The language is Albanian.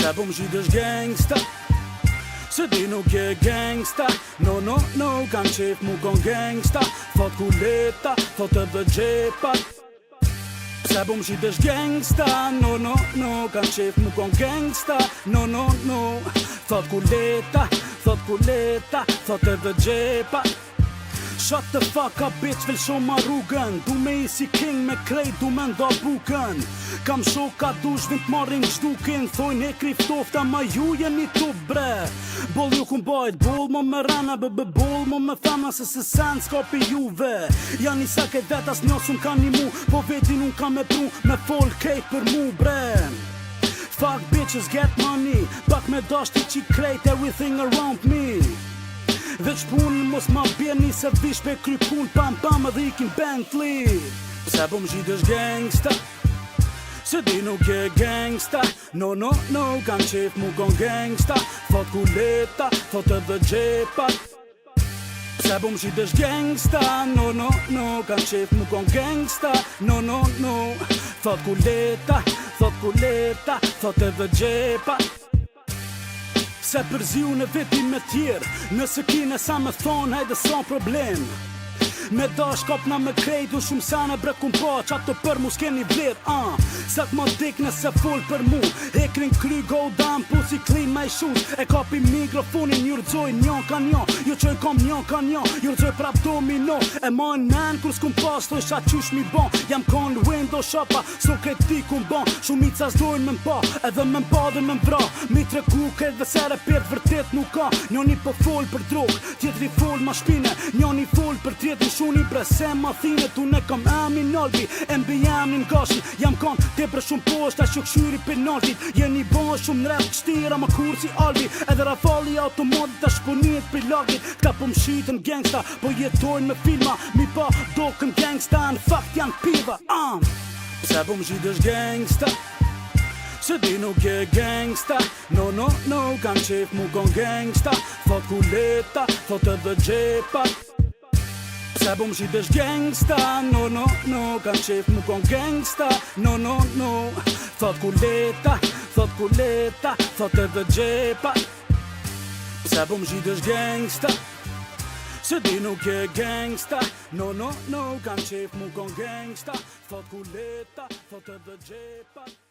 Pse po m'zhidesh gangsta? Se di nuk je gangsta. No, kam qef mu kon gangsta. Thot kuleta, thot edhe gjepat. Pse po m'zhidesh gangsta? No, kam qef mu kon gangsta. No, thot kuleta, thot edhe gjepat. Shut the fuck up bitch, vel shumë ma rrugën. Du me i si king me krejt, du me nda bukën. Kam shoka dush vind marrin gjdukin. Thojnë e kriftofta ma ju jeni tup bre. Boll ju kun bajt, boll mo me rana, boll mo me fama. Se sen s'ka pi juve. Janë i sake vetas njosun ka një mu. Po vetin un ka me pru, me fol kejt për mu bre. Fuck bitches get money. Bak me dashti qi krejt everything around me. Veç punin mos ma bjeni se vish pe kry pun pam edhe ikin Bentley. Pse po m'zhidesh gangsta? Se di nuk je gangsta. No, kam qef mu kon gangsta. Thot kuleta, thot edhe gjepat. Pse po m'zhidesh gangsta? No, kam qef mu kon gangsta. No, thot kuleta, thot edhe gjepat. Se përziu në veti me tjerë. Nëse kine sa me thonë, hajde sa problem. Me dash kopna me krejt, u shumë sane bre kum pa qato për mu s'keni vler, Sak ma dik nëse full për mu. Hekrin kry go down, pussy clean my shoes. E kapi mikrofonin, ju rëzoj njon ka njon. Ju qoj kom njon ka njon, ju rëzoj prap domino. E ma në men, kur s'kum pas, thoj sha qysh mi bon. Jam kon window shopa, so kreti kum bon. Shumica s'dojnë me m'pa, edhe me m'pa dhe me m'vra. Mi tre kuke dhe sere pet vërtet nuk ka. Njoni po fol për drog, tjetri fol ma shpine. Njoni fol për tjetri shuni bre se ma thine. Tu ne kam amin nalbi, NBA amin gashi. Jam kon te bre shumë poshta, shuk shyri penaltit. Jeni bon shumë nrep kështira ma kur si albi. Edhe rafali automatit ta shponit për lagit. Këta po m'shitën gangsta, po jetojnë me filma. Mi pa dokën gangsta, në fakt janë piva. Pse po m'zhidesh gangsta? Se di nuk je gangsta. No, kam qef mu kon gangsta. Thot kuleta, thot edhe gjepat. Pse po m'zhidesh gangsta? No, kam qef mu kon gangsta. No, thot kuleta, thot edhe gjepat. Pse po m'zhidesh gangsta? Se di nuk je gangsta. No, kam qef mu kon gangsta. Thot kuleta, thot edhe gjepat.